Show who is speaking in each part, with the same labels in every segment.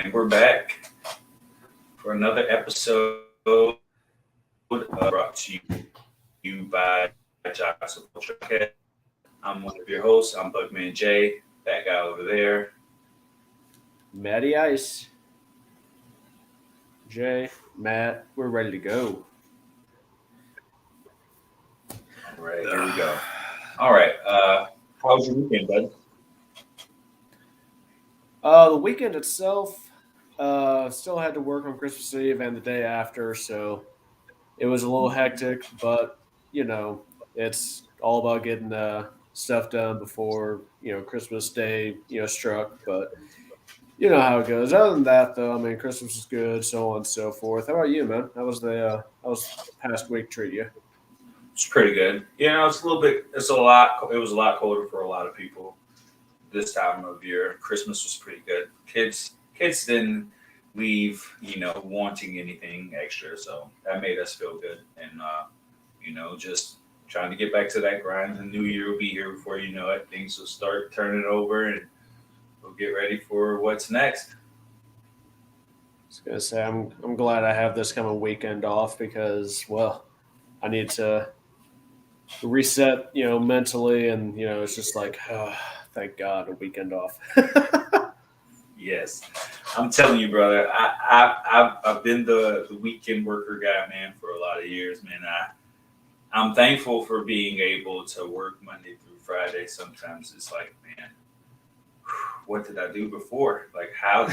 Speaker 1: And we're back for another episode brought to you by Johnson Culture. I'm one of your hosts. I'm Bugman Jay, that guy over there.
Speaker 2: Matty Ice. Jay, Matt, we're ready to go.
Speaker 1: All right, here we go. All right, how was your weekend, bud?
Speaker 2: The weekend itself, still had to work on Christmas Eve and the day after, so it was a little hectic, but, it's all about getting stuff done before, Christmas Day, struck, but you know how it goes. Other than that, though, I mean, Christmas was good, so on and so forth. How about you, man? How was past week treat you?
Speaker 1: It's pretty good. It was a lot colder for a lot of people this time of year. Christmas was pretty good. Kids didn't leave, wanting anything extra, so that made us feel good. And just trying to get back to that grind. The new year will be here before you know it. Things will start turning over, and we'll get ready for what's next.
Speaker 2: I was gonna say I'm glad I have this coming weekend off because, well, I need to reset, mentally, and it's just like, thank God, a weekend off.
Speaker 1: Yes, I'm telling you, brother. I've been the weekend worker guy, man, for a lot of years, man. I'm thankful for being able to work Monday through Friday. Sometimes it's like, man, what did I do before? Like how?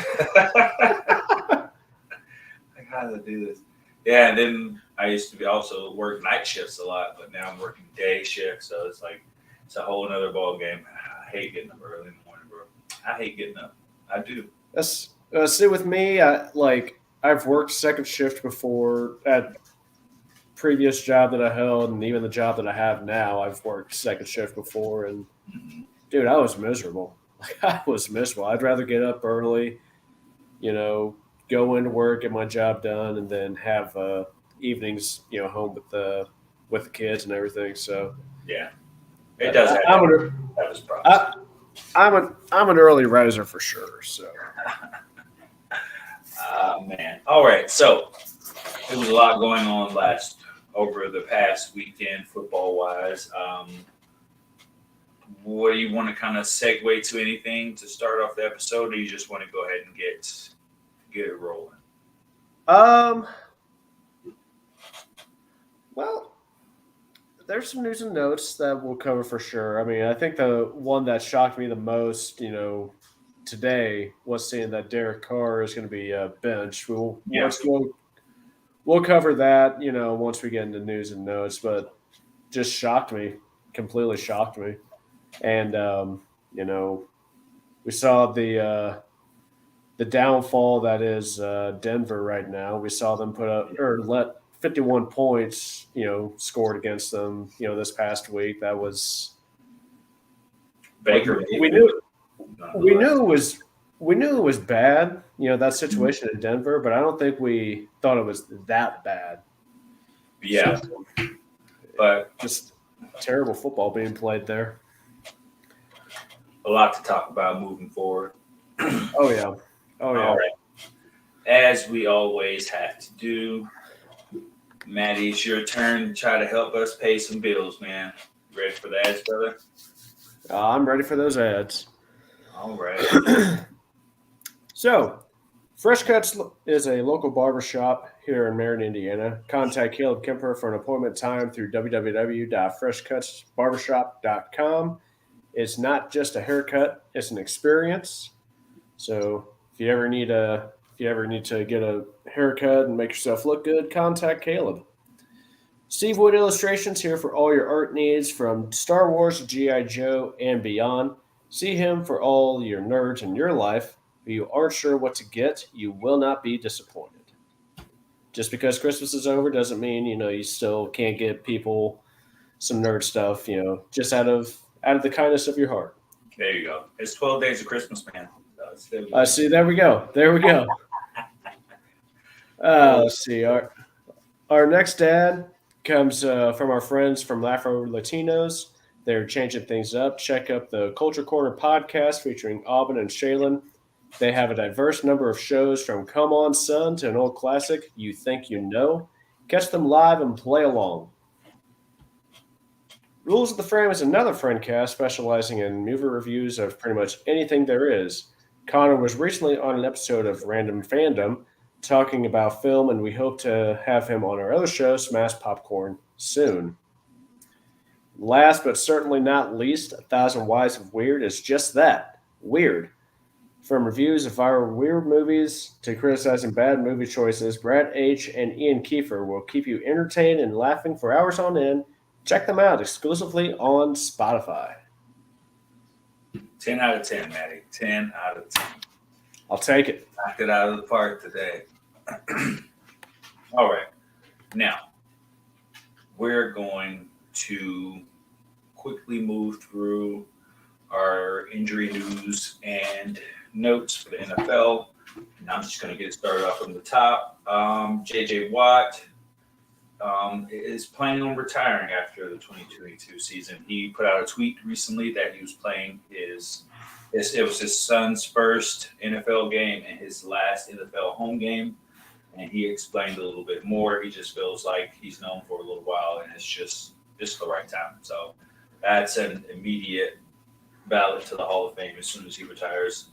Speaker 1: Like how did I do this? Yeah, and then I used to be also work night shifts a lot, but now I'm working day shifts, so it's a whole other ball game. I hate getting up early in the morning, bro. I hate getting up. I do.
Speaker 2: That's see with me. I've worked second shift before at previous job that I held, and even the job that I have now. I've worked second shift before, and
Speaker 1: Mhm.
Speaker 2: dude, I was miserable. Like I was miserable. I'd rather get up early, go into work, get my job done, and then have evenings, home with the kids and everything. So
Speaker 1: Yeah, it does have
Speaker 2: I'm
Speaker 1: that was problems.
Speaker 2: I, I'm an early riser for sure. So
Speaker 1: Man. All right, so there was a lot going on over the past weekend, football wise. What do you want to kind of segue to anything to start off the episode, or you just want to go ahead and get it rolling?
Speaker 2: um, well, there's some news and notes that we'll cover for sure. I mean, I think the one that shocked me the most, today was seeing that Derek Carr is going to be benched.
Speaker 1: Yeah.
Speaker 2: We'll cover that, once we get into news and notes. But just shocked me, completely shocked me. And we saw the downfall that is Denver right now. We saw them put up or let 51 points, scored against them, this past week. That was
Speaker 1: Baker
Speaker 2: we knew we
Speaker 1: nonetheless.
Speaker 2: knew it was we knew it was bad, that situation in Denver, but I don't think we thought it was that bad.
Speaker 1: Yeah,
Speaker 2: So
Speaker 1: but
Speaker 2: just terrible football being played there.
Speaker 1: a lot to talk about moving forward.
Speaker 2: Oh yeah, oh
Speaker 1: All
Speaker 2: yeah.
Speaker 1: right, as we always have to do, Maddie, it's your turn to try to help us pay some bills, man. You ready for that, brother?
Speaker 2: I'm ready for those ads.
Speaker 1: All right.
Speaker 2: So, Fresh Cuts is a local barber shop here in Marion, Indiana. Contact Caleb Kemper for an appointment time through www.freshcutsbarbershop.com. It's not just a haircut; it's an experience. So, if you ever need to get a haircut and make yourself look good, contact Caleb. Steve Wood Illustrations here for all your art needs from Star Wars to G.I. Joe and beyond. See him for all your nerds in your life. If you aren't sure what to get, you will not be disappointed. Just because Christmas is over doesn't mean, you still can't get people some nerd stuff, just out of the kindness of your heart.
Speaker 1: There you go. It's 12 days of Christmas, man. So it's still
Speaker 2: I
Speaker 1: good.
Speaker 2: see. There we go. There we go.
Speaker 1: Oh,
Speaker 2: Let's see. Our next ad comes from our friends from Afro Latinos. They're changing things up. Check out the Culture Corner podcast featuring Aubin and Shaylin. They have a diverse number of shows from Come On Son to an old classic, You Think You Know. Catch them live and play along. Rules of the Frame is another friend cast specializing in movie reviews of pretty much anything there is. Connor was recently on an episode of Random Fandom talking about film, and we hope to have him on our other show, Smash Popcorn, soon. Last but certainly not least, A Thousand Wives of Weird is just that weird. From reviews of viral weird movies to criticizing bad movie choices, Brad H. and Ian Kiefer will keep you entertained and laughing for hours on end. Check them out exclusively on Spotify.
Speaker 1: 10 out of 10, Maddie. 10 out of 10.
Speaker 2: I'll take it.
Speaker 1: Knocked it out of the park today. All right. Now, we're going to quickly move through our injury news and notes for the NFL. And I'm just going to get started off from the top. J.J. Watt is planning on retiring after the 2022 season. He put out a tweet recently that he was playing it was his son's first NFL game and his last NFL home game. And he explained a little bit more. He just feels like he's known for a little while and it's just the right time. So that's an immediate ballot to the Hall of Fame as soon as he retires.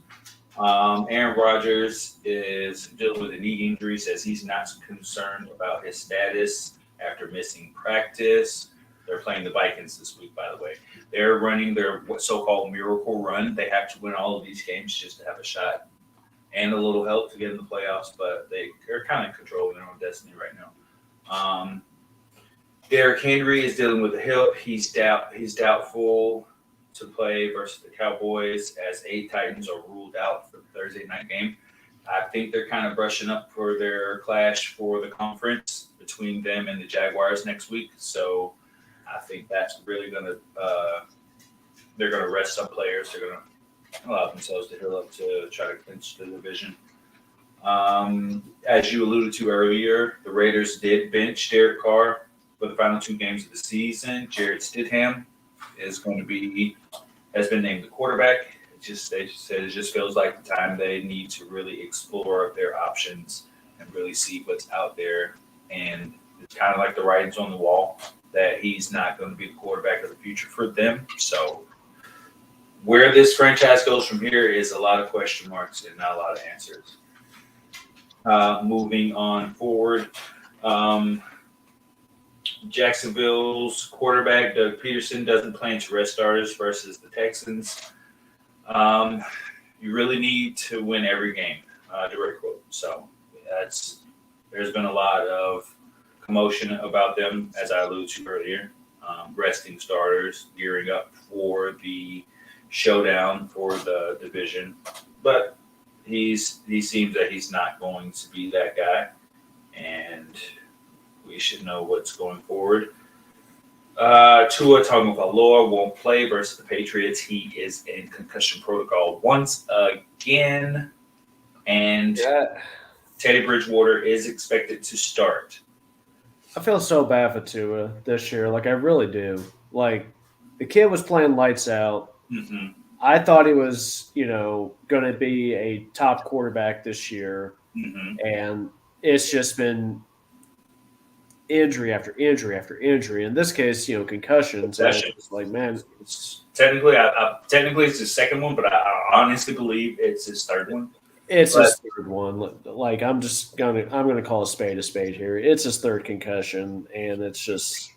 Speaker 1: Aaron Rodgers is dealing with a knee injury, says he's not concerned about his status after missing practice. They're playing the Vikings this week, by the way. They're running their so-called miracle run. They have to win all of these games just to have a shot and a little help to get in the playoffs, but they're kind of controlling their own destiny right now. Derrick Henry is dealing with a hip. He's doubtful to play versus the Cowboys as 8 Titans are ruled out for the Thursday night game. I think they're kind of brushing up for their clash for the conference between them and the Jaguars next week. So I think that's really going to they're going to rest some players. They're going to allow themselves to heal up to try to clinch the division. As you alluded to earlier, the Raiders did bench Derek Carr for the final 2 games of the season. Jarrett Stidham has been named the quarterback. They just said it just feels like the time they need to really explore their options and really see what's out there. And it's kind of like the writing's on the wall that he's not going to be the quarterback of the future for them. So where this franchise goes from here is a lot of question marks and not a lot of answers. Moving on forward, Jacksonville's quarterback, Doug Peterson, doesn't plan to rest starters versus the Texans. You really need to win every game, direct quote. So there's been a lot of commotion about them, as I alluded to earlier, resting starters, gearing up for the showdown for the division. But he seems that he's not going to be that guy, and we should know what's going forward. Tua Tagovailoa won't play versus the Patriots. He is in concussion protocol once again, and Teddy Bridgewater is expected to start.
Speaker 2: I feel so bad for Tua this year. Like, I really do. Like, the kid was playing lights out.
Speaker 1: Mm-hmm.
Speaker 2: I thought he was, going to be a top quarterback this year.
Speaker 1: Mm-hmm.
Speaker 2: And it's just been injury after injury after injury. In this case, concussions. It's like, man.
Speaker 1: Technically it's his second one, but I honestly believe it's his third one.
Speaker 2: It's his third one. Like, I'm gonna call a spade here. It's his third concussion, and it's just,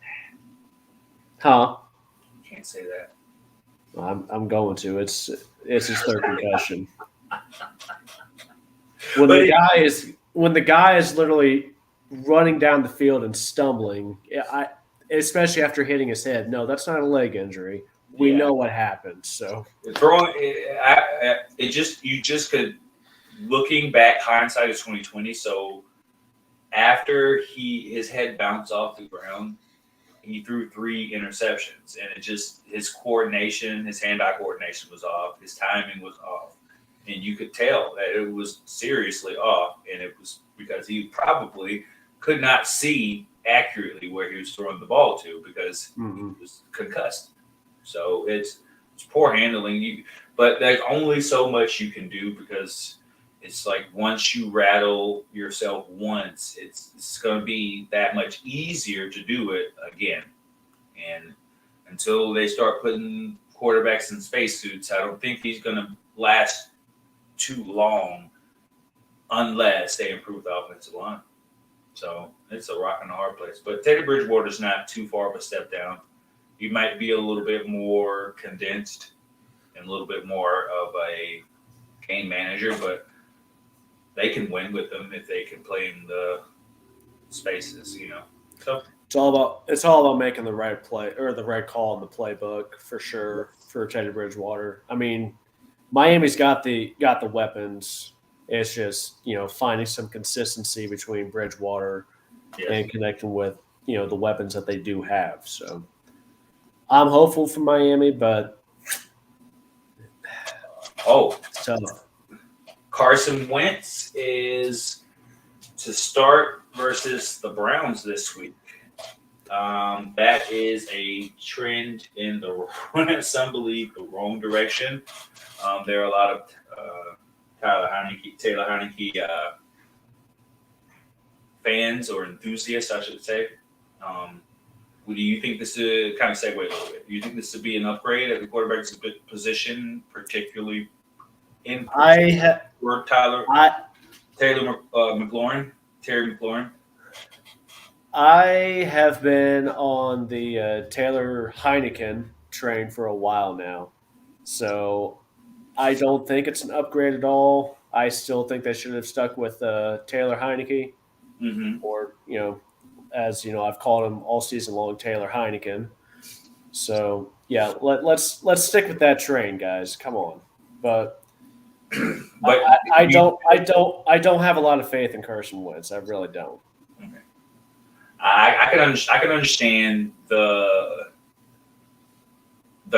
Speaker 1: You can't say that.
Speaker 2: I'm going to. It's his third concussion. When the guy is literally running down the field and stumbling, especially after hitting his head. No, that's not a leg injury. We know what happened. So
Speaker 1: throwing you just could. Looking back, hindsight is 2020. So after his head bounced off the ground, he threw 3 interceptions, and his coordination, his hand-eye coordination was off, his timing was off, and you could tell that it was seriously off, and it was because he probably could not see accurately where he was throwing the ball to because he was concussed. So it's poor handling. But there's only so much you can do because It's like once you rattle yourself once, it's going to be that much easier to do it again. And until they start putting quarterbacks in spacesuits, I don't think he's going to last too long unless they improve the offensive line. So it's a rock and a hard place. But Teddy Bridgewater's not too far of a step down. He might be a little bit more condensed and a little bit more of a game manager, but they can win with him if they can play in the spaces, So
Speaker 2: It's all about making the right play or the right call in the playbook for sure for Teddy Bridgewater. I mean, Miami's got the weapons. It's just finding some consistency between Bridgewater and connecting with the weapons that they do have. So I'm hopeful for Miami, but it's tough.
Speaker 1: Carson Wentz is to start versus the Browns this week. That is a trend in some believe the wrong direction. There are a lot of Taylor Heineke fans or enthusiasts, I should say. Do you think this is kind of segue a little bit? Do you think this would be an upgrade at the quarterback position, particularly in for Terry McLaurin?
Speaker 2: I have been on the Taylor Heineken train for a while now, so I don't think it's an upgrade at all. I still think they should have stuck with Taylor Heineke, or as I've called him all season long, Taylor Heineken. So yeah, let's stick with that train, guys. Come on, but I don't have a lot of faith in Carson Wentz. I really don't.
Speaker 1: Okay. I can understand the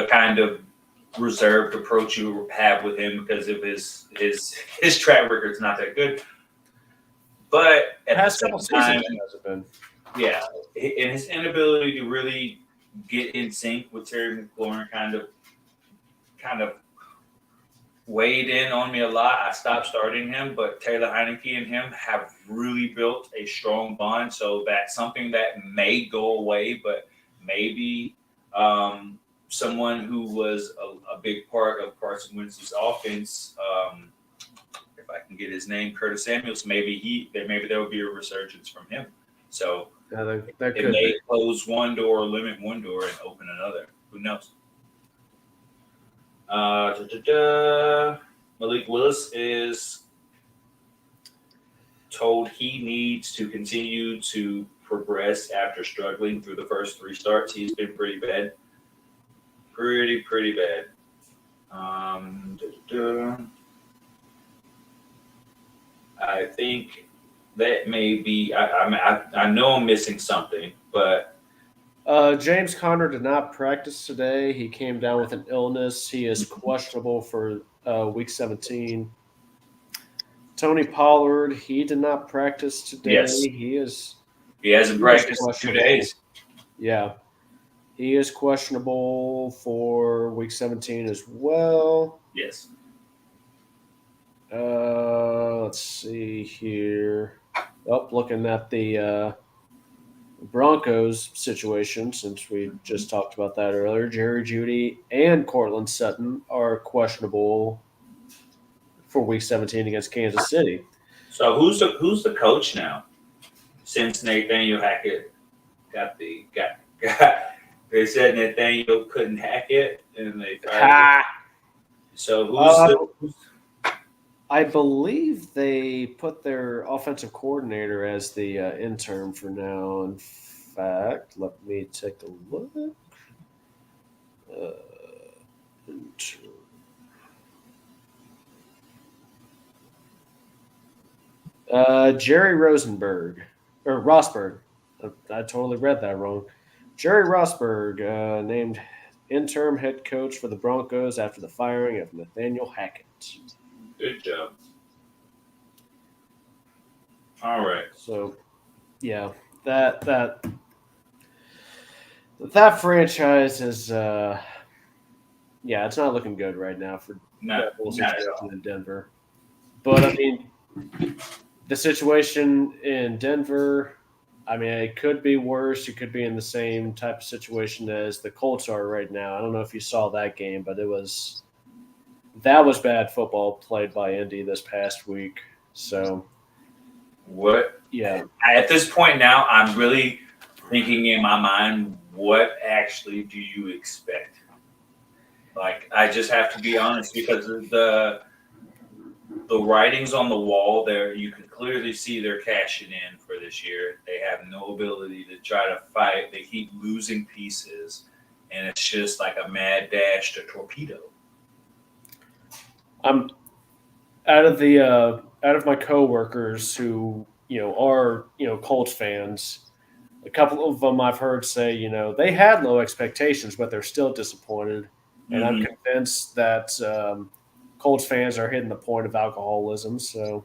Speaker 1: kind of reserved approach you have with him because of his track record is not that good. But at the same time, yeah, and his inability to really get in sync with Terry McLaurin kind of weighed in on me a lot. I stopped starting him, but Taylor Heineke and him have really built a strong bond. So that's something that may go away, but maybe someone who was a big part of Carson Wentz's offense, if I can get his name, Curtis Samuels, maybe there will be a resurgence from him. So it may close one door, limit one door, and open another. Who knows? Malik Willis is told he needs to continue to progress after struggling through the first 3 starts. He's been pretty bad. Pretty bad. I think that may be. I know I'm missing something, but
Speaker 2: James Conner did not practice today. He came down with an illness. He is questionable for Week 17. Tony Pollard, he did not practice today.
Speaker 1: Yes. He hasn't practiced in 2 days.
Speaker 2: Yeah. He is questionable for Week 17 as well.
Speaker 1: Yes.
Speaker 2: Let's see here. Looking at the Broncos situation, since we just talked about that earlier, Jerry Jeudy and Cortland Sutton are questionable for Week 17 against Kansas City.
Speaker 1: So who's the coach now? Since Nathaniel Hackett got they said Nathaniel couldn't hack it, and they fired him. So who's
Speaker 2: I believe they put their offensive coordinator as the intern for now. In fact, let me take a look. Jerry Rosenberg or Rosberg. I totally read that wrong. Jerry Rosberg named interim head coach for the Broncos after the firing of Nathaniel Hackett.
Speaker 1: Good job. All right.
Speaker 2: So, yeah, that franchise is, it's not looking good right now for
Speaker 1: not
Speaker 2: in Denver. But I mean, the situation in Denver, I mean, it could be worse. You could be in the same type of situation as the Colts are right now. I don't know if you saw that game, but that was bad football played by Indy this past week. So
Speaker 1: What
Speaker 2: yeah,
Speaker 1: at this point now, I'm really thinking in my mind, what actually do you expect? Like, I just have to be honest because of the writings on the wall there, you can clearly see they're cashing in for this year. They have no ability to try to fight. They keep losing pieces, and it's just like a mad dash to torpedo.
Speaker 2: I'm out of my coworkers who are Colts fans. A couple of them I've heard say they had low expectations, but they're still disappointed. And I'm
Speaker 1: Mm-hmm.
Speaker 2: convinced that Colts fans are hitting the point of alcoholism. So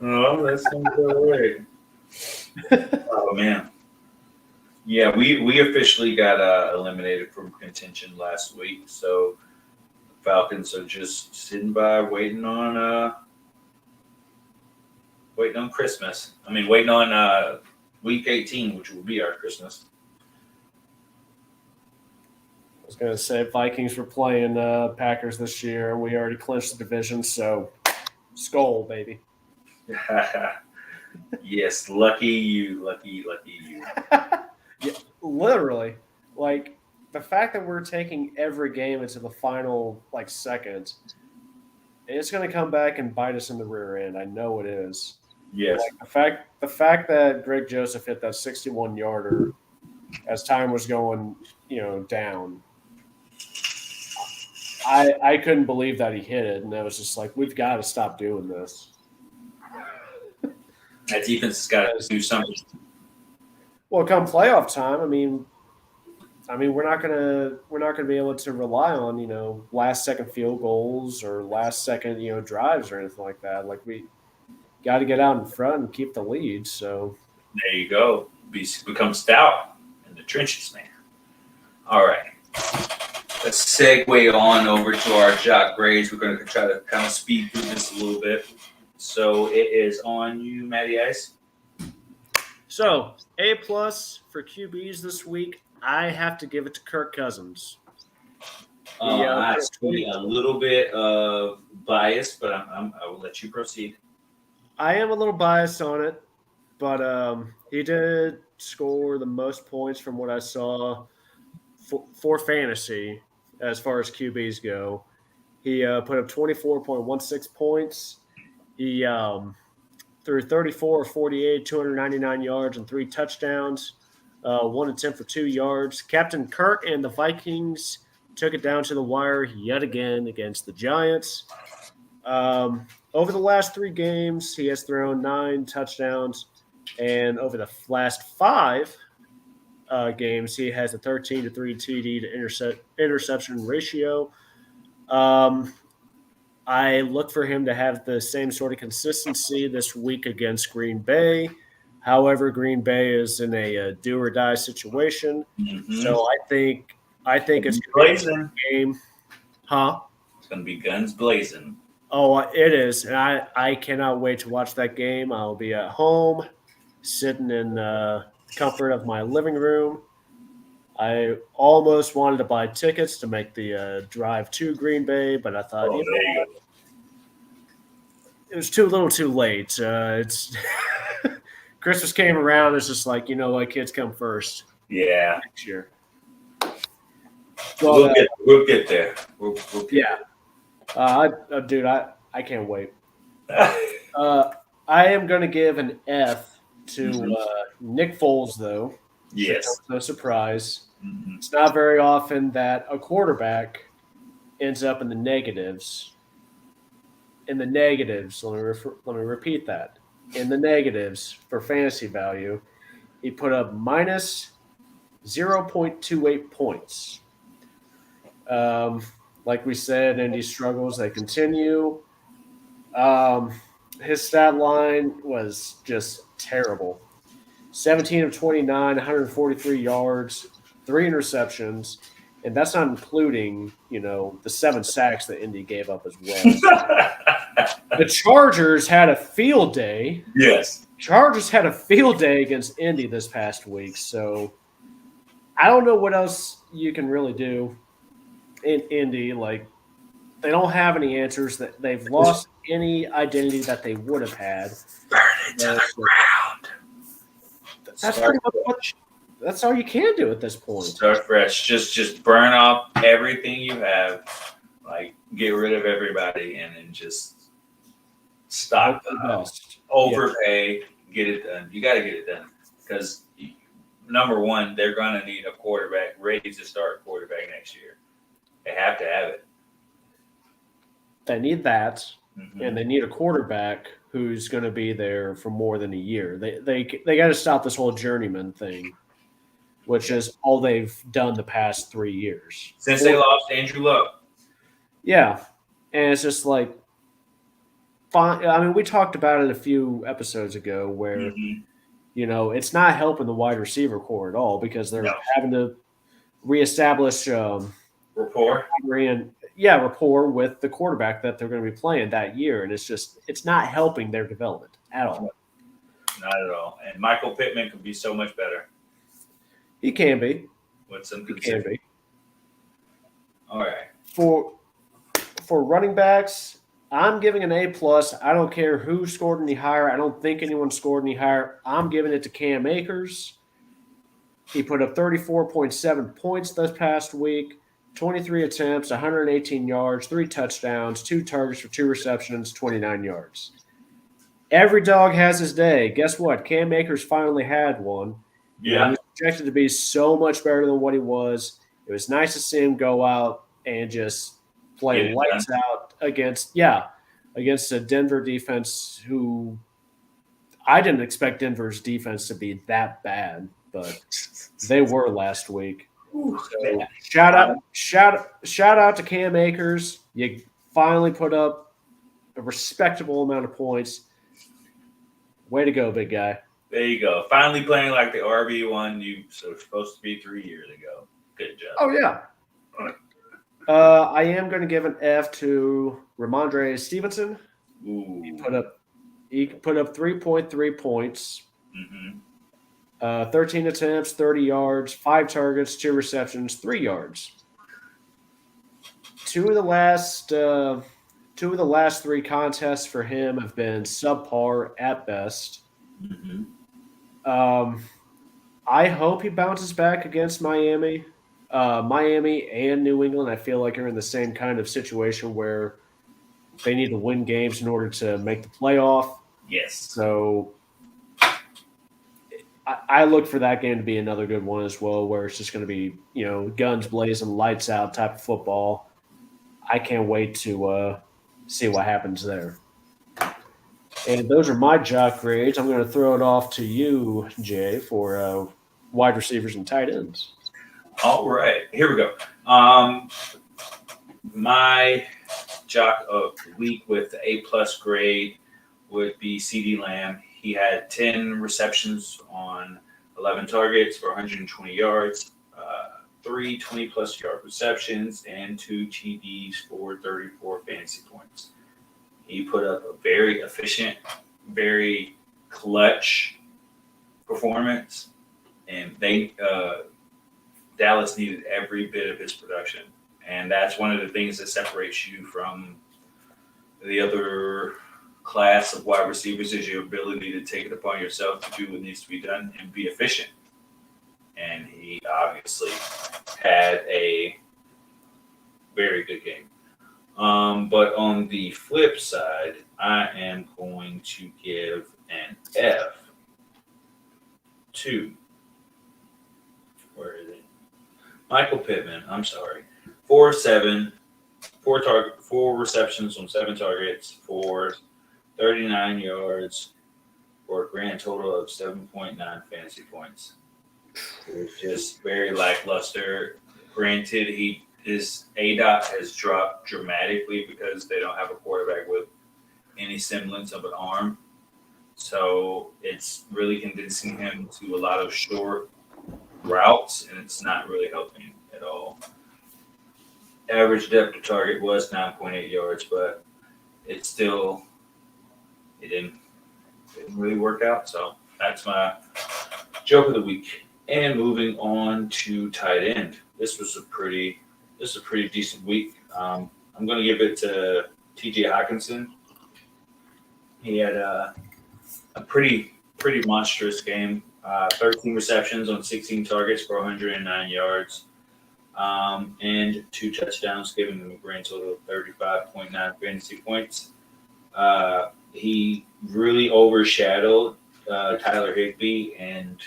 Speaker 1: Oh, that's not good. Oh man, yeah, we officially got eliminated from contention last week, so Falcons are just sitting by waiting on Christmas. I mean, waiting on week 18, which will be our Christmas.
Speaker 2: I was going to say Vikings were playing Packers this year, and we already clinched the division. So skull, baby.
Speaker 1: Yes, lucky you, lucky you.
Speaker 2: Yeah, literally, like the fact that we're taking every game into the final seconds, it's going to come back and bite us in the rear end. I know it is.
Speaker 1: Yes.
Speaker 2: Like the fact that Greg Joseph hit that 61-yarder as time was going, down. I couldn't believe that he hit it, and I was just like, we've got to stop doing this.
Speaker 1: That defense has got to do something.
Speaker 2: Well, come playoff time, I mean, we're not gonna be able to rely on last second field goals or last second drives or anything like that. Like we got to get out in front and keep the lead. So
Speaker 1: There you go. Become stout in the trenches, man. All right. Let's segue on over to our jock grades. We're going to try to kind of speed through this a little bit. So it is on you, Matty Ice.
Speaker 2: So A+ for QBs this week. I have to give it to Kirk Cousins.
Speaker 1: I see a little bit of bias, but I will let you proceed.
Speaker 2: I am a little biased on it, but he did score the most points from what I saw for fantasy as far as QBs go. He put up 24.16 points. He threw 34 or 48, 299 yards and 3 touchdowns, 1 attempt for 2 yards. Captain Kirk and the Vikings took it down to the wire yet again against the Giants. Over the last 3 games, he has thrown 9 touchdowns, and over the last 5 games, he has a 13-3 TD to interception ratio. I look for him to have the same sort of consistency this week against Green Bay. However, Green Bay is in a do or die situation, so I think it's going to be a game. Huh?
Speaker 1: It's going to be guns blazing.
Speaker 2: Oh, it is, and I cannot wait to watch that game. I'll be at home, sitting in the comfort of my living room. I almost wanted to buy tickets to make the drive to Green Bay, but I thought, it was too little too late. It's Christmas came around. It's just like, kids come first.
Speaker 1: Yeah.
Speaker 2: Next year.
Speaker 1: We'll get there. We'll get
Speaker 2: there. Dude, I can't wait. I am going to give an F to Nick Foles, though.
Speaker 1: Yes.
Speaker 2: No surprise. Mm-hmm. It's not very often that a quarterback ends up in the negatives. In the negatives, let me repeat that. In the negatives for fantasy value, he put up minus 0.28 points. Like we said, Indy's struggles, they continue. His stat line was just terrible. 17 of 29, 143 yards, 3 interceptions. And that's not including, the 7 sacks that Indy gave up as well. The Chargers had a field day.
Speaker 1: Yes.
Speaker 2: Chargers had a field day against Indy this past week. So I don't know what else you can really do in Indy. Like, they don't have any answers. That they've lost any identity that they would have had.
Speaker 1: Burn it to the ground.
Speaker 2: That's pretty much that's all you can do at this point.
Speaker 1: Start fresh. Just burn off everything you have. Like, get rid of everybody and then just stop overpay. Get it done. You got to get it done because number one, they're going to need a quarterback ready to start quarterback next year. They have to have it.
Speaker 2: They need that, and they need a quarterback who's going to be there for more than a year. They got to stop this whole journeyman thing, which is all they've done the past 3 years.
Speaker 1: Since they lost Andrew Luck.
Speaker 2: Yeah, and it's just like, fine. I mean, we talked about it a few episodes ago where, it's not helping the wide receiver core at all because they're having to reestablish
Speaker 1: rapport.
Speaker 2: Rapport with the quarterback that they're going to be playing that year, and it's not helping their development at all.
Speaker 1: Not at all. And Michael Pittman could be so much better.
Speaker 2: He can be.
Speaker 1: He can be. All right.
Speaker 2: For running backs, I'm giving an A+. I don't care who scored any higher. I don't think anyone scored any higher. I'm giving it to Cam Akers. He put up 34.7 points this past week, 23 attempts, 118 yards, 3 touchdowns, 2 targets for 2 receptions, 29 yards. Every dog has his day. Guess what? Cam Akers finally had one.
Speaker 1: Yeah.
Speaker 2: He was projected to be so much better than what he was. It was nice to see him go out and just play lights out against a Denver defense who I didn't expect Denver's defense to be that bad, but they were last week. So shout out to Cam Akers. You finally put up a respectable amount of points. Way to go, big guy.
Speaker 1: There you go. Finally playing like the RB1 you were supposed to be 3 years ago. Good job.
Speaker 2: Oh, yeah. I am going to give an F to Ramondre Stevenson.
Speaker 1: Ooh.
Speaker 2: He put up 3.3 points. 13 attempts, 30 yards, 5 targets, 2 receptions, 3 yards. Two of the last 3 contests for him have been subpar at best. I hope he bounces back against Miami. Miami and New England, I feel like, are in the same kind of situation where they need to win games in order to make the playoff.
Speaker 1: Yes.
Speaker 2: So I look for that game to be another good one as well, where it's just going to be, guns blazing, lights out type of football. I can't wait to see what happens there. And those are my jock grades. I'm going to throw it off to you, Jay, for wide receivers and tight ends.
Speaker 1: All right, here we go. My jock of the week with the A+ grade would be CeeDee Lamb. He had 10 receptions on 11 targets for 120 yards, 3 20-plus yard receptions, and 2 TDs for 34 fantasy points. He put up a very efficient, very clutch performance, and Dallas needed every bit of his production. And that's one of the things that separates you from the other class of wide receivers is your ability to take it upon yourself to do what needs to be done and be efficient. And he obviously had a very good game. But on the flip side, I am going to give an F to, where is it? Michael Pittman. I'm sorry. 4 receptions on 7 targets for 39 yards for a grand total of 7.9 fantasy points. It's just very lackluster. Granted, his ADOT has dropped dramatically because they don't have a quarterback with any semblance of an arm. So it's really condensing him to a lot of short routes, and it's not really helping at all. average depth of target was 9.8 yards, but it still it didn't really work out. So that's my joke of the week. And moving on to tight end. This is a pretty decent week. I'm going to give it to T.J. Hawkinson. He had a pretty monstrous game. 13 receptions on 16 targets for 109 yards, and 2 touchdowns, giving him a grand total of 35.9 fantasy points. He really overshadowed Tyler Higbee and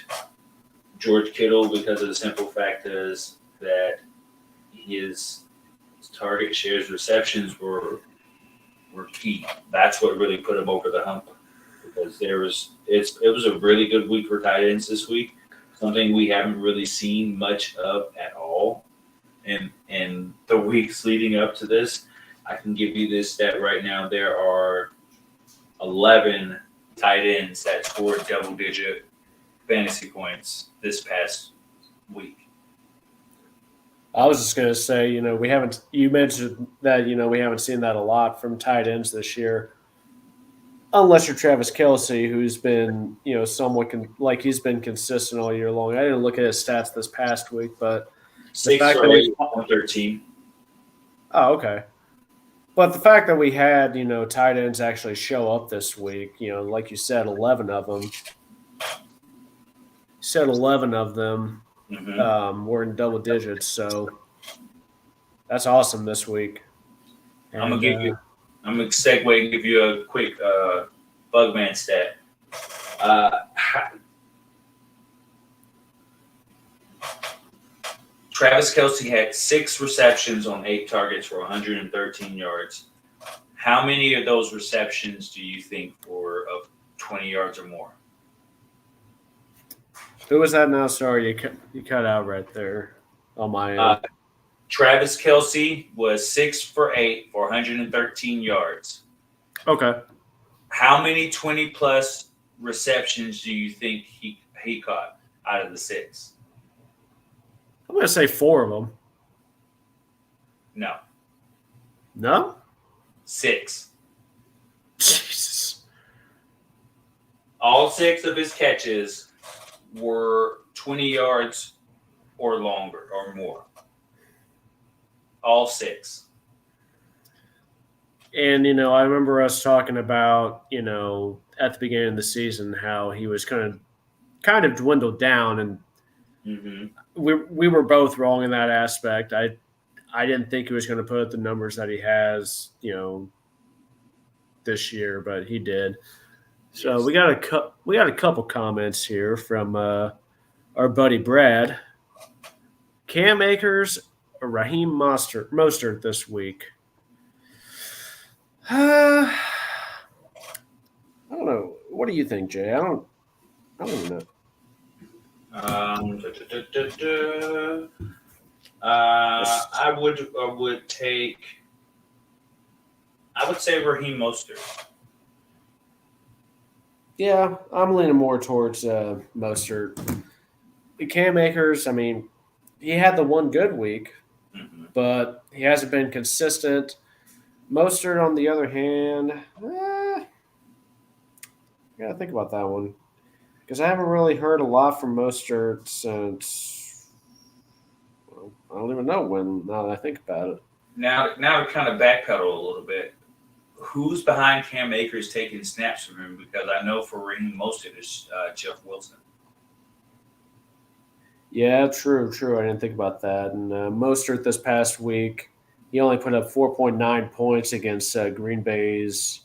Speaker 1: George Kittle because of the simple fact is that his target shares receptions were key. That's what really put him over the hump because it was a really good week for tight ends this week. Something we haven't really seen much of at all in the weeks leading up to this. I can give you this stat right now. There are 11 tight ends that scored double-digit fantasy points this past week.
Speaker 2: I was just going to say, we haven't. You mentioned that we haven't seen that a lot from tight ends this year, unless you're Travis Kelce, who's been somewhat he's been consistent all year long. I didn't look at his stats this past week, but
Speaker 1: 6
Speaker 2: fact
Speaker 1: or
Speaker 2: that
Speaker 1: 8 on 13.
Speaker 2: Oh, okay. But the fact that we had tight ends actually show up this week, like you said, 11 of them. You said 11 of them. We're in double digits, so that's awesome this week. And,
Speaker 1: I'm gonna segue and give you a quick Bugman stat. Travis Kelce had 6 receptions on 8 targets for 113 yards. How many of those receptions do you think were of 20 yards or more?
Speaker 2: Who was that now? Sorry, you cut out right there on my end.
Speaker 1: Travis Kelce was 6 for 8 for 113 yards.
Speaker 2: Okay.
Speaker 1: How many 20-plus receptions do you think he caught out of the 6?
Speaker 2: I'm going to say 4 of them.
Speaker 1: No.
Speaker 2: No?
Speaker 1: 6.
Speaker 2: Jesus.
Speaker 1: All 6 of his catches were 20 yards or longer or more. All 6.
Speaker 2: And, I remember us talking about, at the beginning of the season, how he was kind of dwindled down, and we were both wrong in that aspect. I didn't think he was going to put up the numbers that he has, this year, but he did. So
Speaker 1: Yes.
Speaker 2: we got a couple comments here from our buddy Brad. Cam Akers or Raheem Mostert this week? I don't know. What do you think, Jay? I don't even know.
Speaker 1: I would say Raheem Mostert.
Speaker 2: Yeah, I'm leaning more towards Mostert. Cam Akers, I mean, he had the one good week, but he hasn't been consistent. Mostert, on the other hand, I gotta think about that one because I haven't really heard a lot from Mostert since. Well, I don't even know when. Now that I think about it.
Speaker 1: Now to kind of backpedal a little bit. Who's behind Cam Akers taking snaps from him? Because I know for Raheem Mostert is Jeff Wilson.
Speaker 2: Yeah, true. I didn't think about that. And Mostert this past week, he only put up 4.9 points against Green Bay's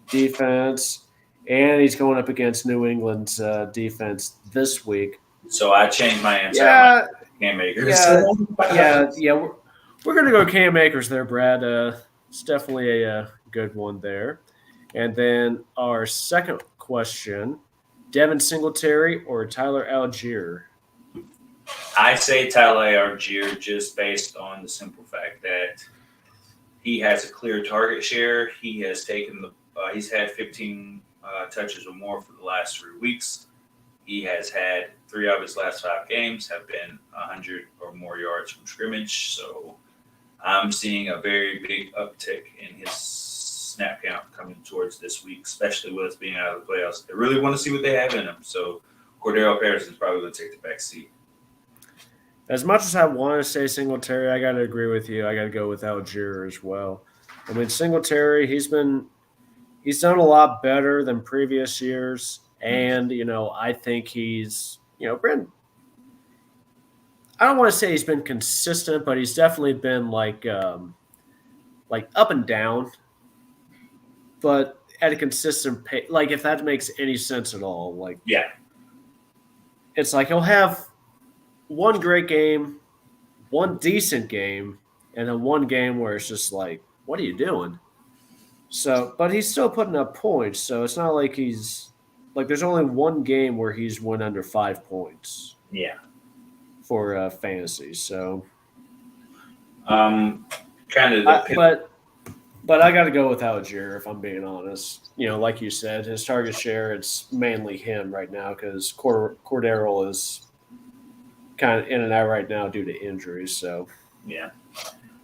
Speaker 2: defense, and he's going up against New England's defense this week.
Speaker 1: So I changed my answer.
Speaker 2: Yeah,
Speaker 1: Cam Akers.
Speaker 2: yeah. We're going to go Cam Akers there, Brad. It's definitely a good one there. And then our second question, Devin Singletary or Tyler Algier?
Speaker 1: I say Tyler Algier just based on the simple fact that he has a clear target share. He has taken he's had 15 touches or more for the last 3 weeks. He has had 3 of his last 5 games have been 100 or more yards from scrimmage. So I'm seeing a very big uptick in his snap count coming towards this week, especially with us being out of the playoffs. I really want to see what they have in him. So Cordero Patterson's probably going to take the back seat.
Speaker 2: As much as I want to say Singletary, I got to agree with you. I got to go with Algier as well. I mean, Singletary, he's done a lot better than previous years, and I think he's been. I don't want to say he's been consistent, but he's definitely been like up and down, but at a consistent pace. Like if that makes any sense at all, like
Speaker 1: Yeah.
Speaker 2: it's like he'll have one great game, one decent game, and then one game where it's just like, what are you doing? So, but he's still putting up points. So it's not like there's only one game where he's won under 5 points.
Speaker 1: Yeah.
Speaker 2: For fantasy. So,
Speaker 1: kind of.
Speaker 2: But I got to go with Algier if I'm being honest. Like you said, his target share, it's mainly him right now because Cordero is kind of in and out right now due to injuries. So
Speaker 1: yeah.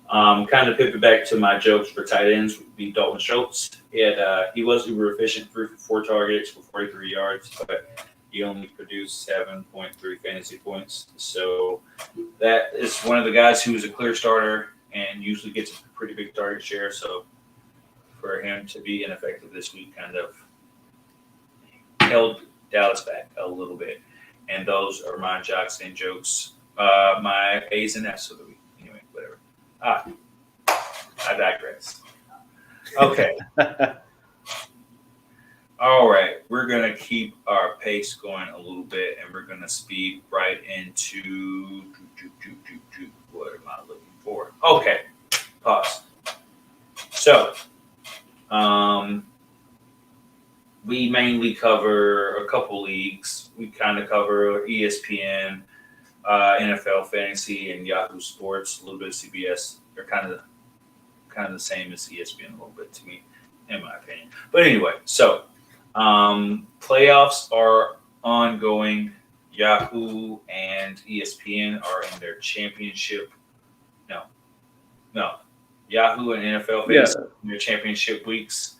Speaker 1: Kind of pivot back to my jokes for tight ends would be Dalton Schultz. He was uber efficient, 3 for 4 targets for 43 yards, but he only produced 7.3 fantasy points. So that is one of the guys who is a clear starter and usually gets a pretty big target share. So for him to be ineffective this week kind of held Dallas back a little bit. And those are my jocks and jokes. My A's and F's of the week. Anyway, whatever. I digress. Okay. All right. We're going to keep our pace going a little bit, and we're going to speed right into what am I looking for? Okay. Pause. So, we mainly cover a couple leagues. We kind of cover ESPN, NFL Fantasy, and Yahoo Sports. A little bit of CBS. They're kind of the same as ESPN a little bit to me, in my opinion. But anyway, so playoffs are ongoing. Yahoo and ESPN are in their championship. No. Yahoo and NFL Fantasy in their championship weeks.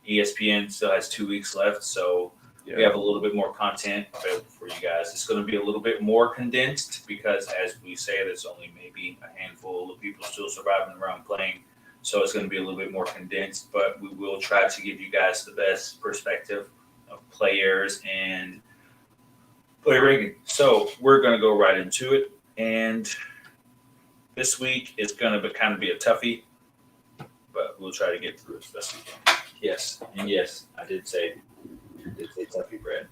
Speaker 1: ESPN still has 2 weeks left, so we have a little bit more content available for you guys. It's going to be a little bit more condensed because, as we say, there's only maybe a handful of people still surviving around playing. So it's going to be a little bit more condensed, but we will try to give you guys the best perspective of players and player ranking. So we're going to go right into it. And this week is going to kind of be a toughie, but we'll try to get through it as best we can. Yes, and yes, I did say toughie bread.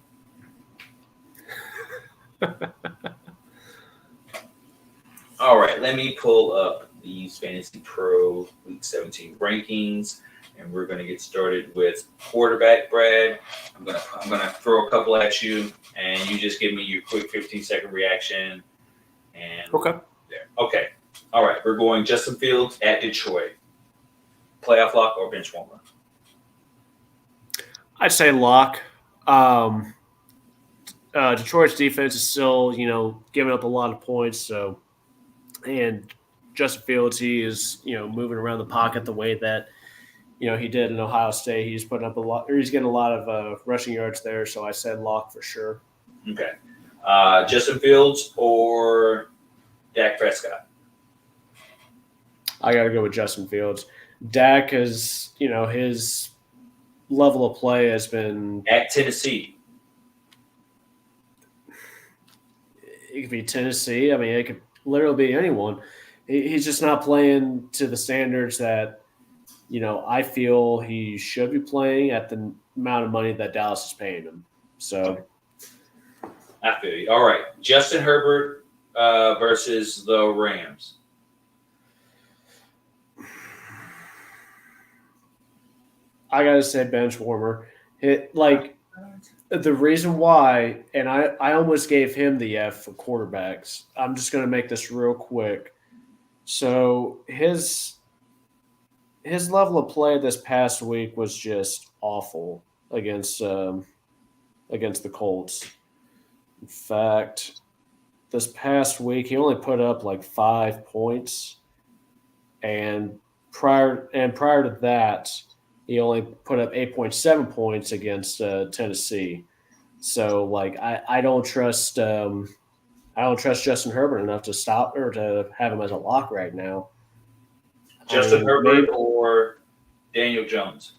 Speaker 1: All right, let me pull up these Fantasy Pro Week 17 rankings, and we're going to get started with quarterback Brad. I'm gonna throw a couple at you, and you just give me your quick 15-second reaction. And
Speaker 2: okay,
Speaker 1: there. Okay, all right. We're going Justin Fields at Detroit. Playoff lock or bench warmer?
Speaker 2: I'd say lock. Detroit's defense is still, giving up a lot of points. So, and Justin Fields, he is, moving around the pocket the way that, he did in Ohio State. He's putting up he's getting a lot of rushing yards there. So I said lock for sure.
Speaker 1: Okay. Justin Fields or Dak Prescott?
Speaker 2: I got to go with Justin Fields. Dak is, his level of play has been
Speaker 1: at Tennessee.
Speaker 2: It could be Tennessee. I mean, it could literally be anyone. He's just not playing to the standards that, I feel he should be playing at the amount of money that Dallas is paying him. So,
Speaker 1: I feel you. All right, Justin Herbert versus the Rams.
Speaker 2: I gotta say bench warmer. The reason why, and I almost gave him the F for quarterbacks. I'm just gonna make this real quick. So his level of play this past week was just awful against the Colts. In fact, this past week he only put up like 5 points. and prior to that, he only put up 8.7 points against Tennessee. So like I don't trust Justin Herbert enough to stop or to have him as a lock right now. I
Speaker 1: Justin
Speaker 2: mean,
Speaker 1: Herbert
Speaker 2: maybe
Speaker 1: or Daniel Jones?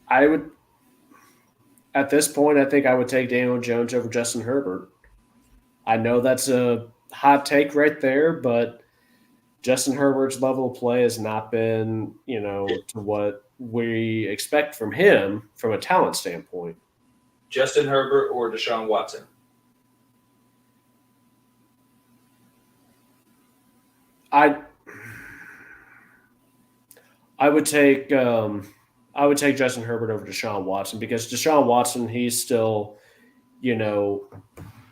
Speaker 2: I would at this point. I think I would take Daniel Jones over Justin Herbert. I know that's a hot take right there, but Justin Herbert's level of play has not been, to what we expect from him from a talent standpoint.
Speaker 1: Justin Herbert or Deshaun Watson?
Speaker 2: I I would take Justin Herbert over Deshaun Watson because Deshaun Watson you know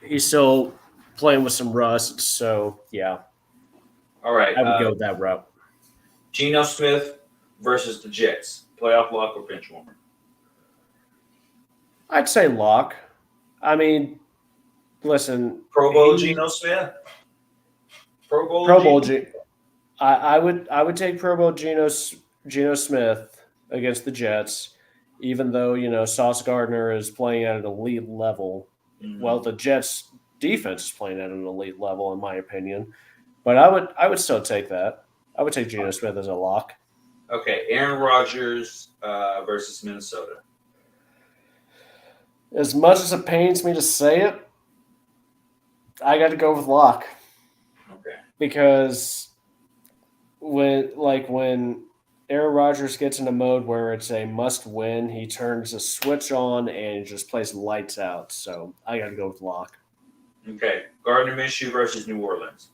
Speaker 2: he's still playing with some rust. So yeah,
Speaker 1: All right.
Speaker 2: I would go with that route.
Speaker 1: Geno Smith versus the Jets. Playoff lock or bench warmer?
Speaker 2: I'd say lock. I mean, listen,
Speaker 1: Pro Bowl Geno Smith. Pro Bowl
Speaker 2: Pro Bowl.
Speaker 1: Geno.
Speaker 2: I would take Pro Bowl Geno Smith against the Jets, even though Sauce Gardner is playing at an elite level. Well,
Speaker 1: Mhm.
Speaker 2: the Jets defense is playing at an elite level, in my opinion. But I would still take that. I would take Geno Smith as a lock.
Speaker 1: Okay, Aaron Rodgers versus Minnesota.
Speaker 2: As much as it pains me to say it, I got to go with lock
Speaker 1: Okay.
Speaker 2: because when Aaron Rodgers gets in a mode where it's a must win, he turns the switch on and just plays lights out. So I got to go with lock.
Speaker 1: Okay. Gardner Minshew versus New Orleans.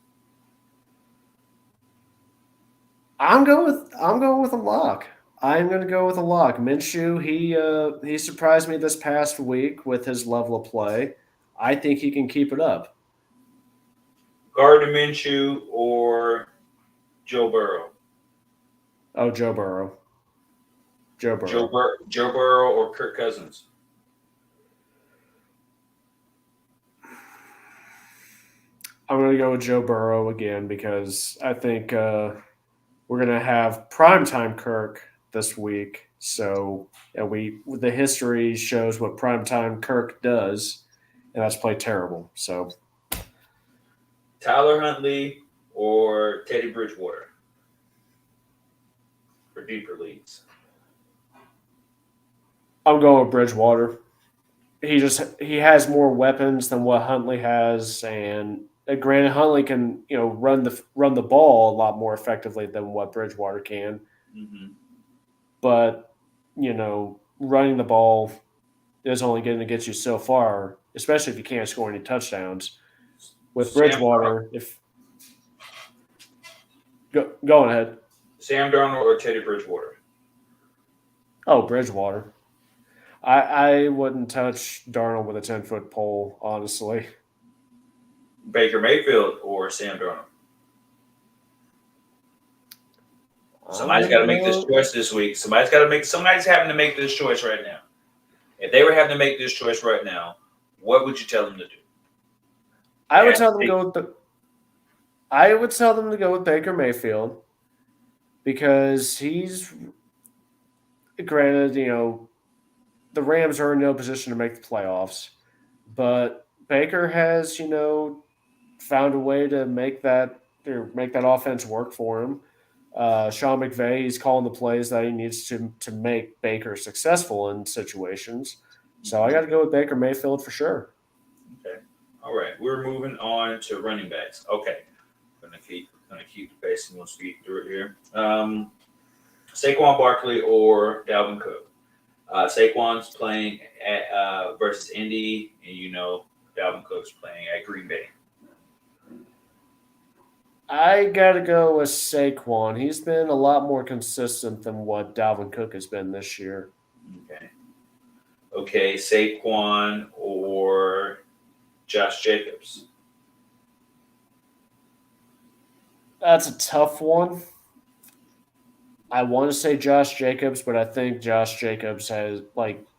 Speaker 2: I'm going with a lock. I'm going to go with a lock. Minshew, he surprised me this past week with his level of play. I think he can keep it up.
Speaker 1: Gardner Minshew or Joe Burrow.
Speaker 2: Oh, Joe Burrow. Joe Burrow.
Speaker 1: Joe Burrow or Kirk Cousins.
Speaker 2: I'm going to go with Joe Burrow again because I think we're going to have primetime Kirk this week. So the history shows what primetime Kirk does, and that's play terrible. So
Speaker 1: Tyler Huntley or Teddy Bridgewater for deeper leagues.
Speaker 2: I'm going with Bridgewater. He has more weapons than what Huntley has, and granted, Huntley can run the ball a lot more effectively than what Bridgewater can.
Speaker 1: Mm-hmm.
Speaker 2: But running the ball is only going to get you so far, especially if you can't score any touchdowns. With Bridgewater, if go ahead.
Speaker 1: Sam Darnold or Teddy Bridgewater.
Speaker 2: Oh, Bridgewater. I wouldn't touch Darnold with a 10-foot pole, honestly.
Speaker 1: Baker Mayfield or Sam Darnold. Somebody's got to make this choice this week. Somebody's having to make this choice right now. If they were having to make this choice right now, what would you tell them to do?
Speaker 2: I would tell them to go with Baker Mayfield because he's granted, the Rams are in no position to make the playoffs, but Baker has, found a way to make that offense work for him. Sean McVay, he's calling the plays that he needs to make Baker successful in situations. So I got to go with Baker Mayfield for sure.
Speaker 1: Okay. All right. We're moving on to running backs. Okay. Gonna keep the pace and we'll speed through it here. Saquon Barkley or Dalvin Cook. Saquon's playing at versus Indy, and Dalvin Cook's playing at Green Bay.
Speaker 2: I got to go with Saquon. He's been a lot more consistent than what Dalvin Cook has been this year.
Speaker 1: Okay. Okay, Saquon or Josh Jacobs.
Speaker 2: That's a tough one. I want to say Josh Jacobs, but I think Josh Jacobs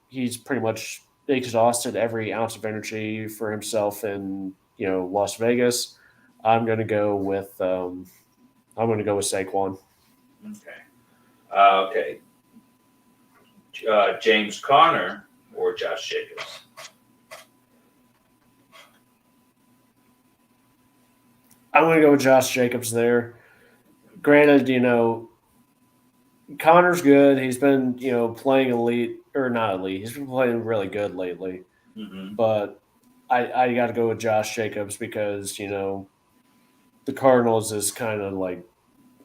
Speaker 2: he's pretty much exhausted every ounce of energy for himself in Las Vegas. I'm going to go with Saquon.
Speaker 1: Okay. Okay. James Conner or Josh Jacobs?
Speaker 2: I'm going to go with Josh Jacobs there. Granted, Connor's good. He's been, playing elite or not elite. He's been playing really good lately.
Speaker 1: Mm-hmm.
Speaker 2: But I got to go with Josh Jacobs because, the Cardinals is kind of like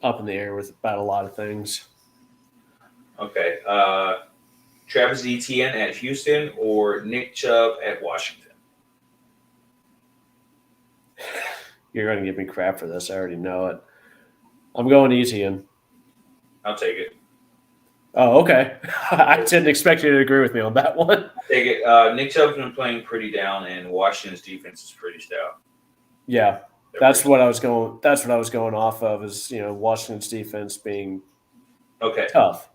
Speaker 2: up in the air with about a lot of things.
Speaker 1: Okay. Travis Etienne at Houston or Nick Chubb at Washington?
Speaker 2: You're going to give me crap for this. I already know it. I'm going Etienne.
Speaker 1: I'll take it.
Speaker 2: Oh, okay. I didn't expect you to agree with me on that one.
Speaker 1: Take it. Nick Chubb's been playing pretty down, and Washington's defense is pretty stout.
Speaker 2: Yeah, that's what I was going. That's what I was going off of. Is Washington's defense being tough.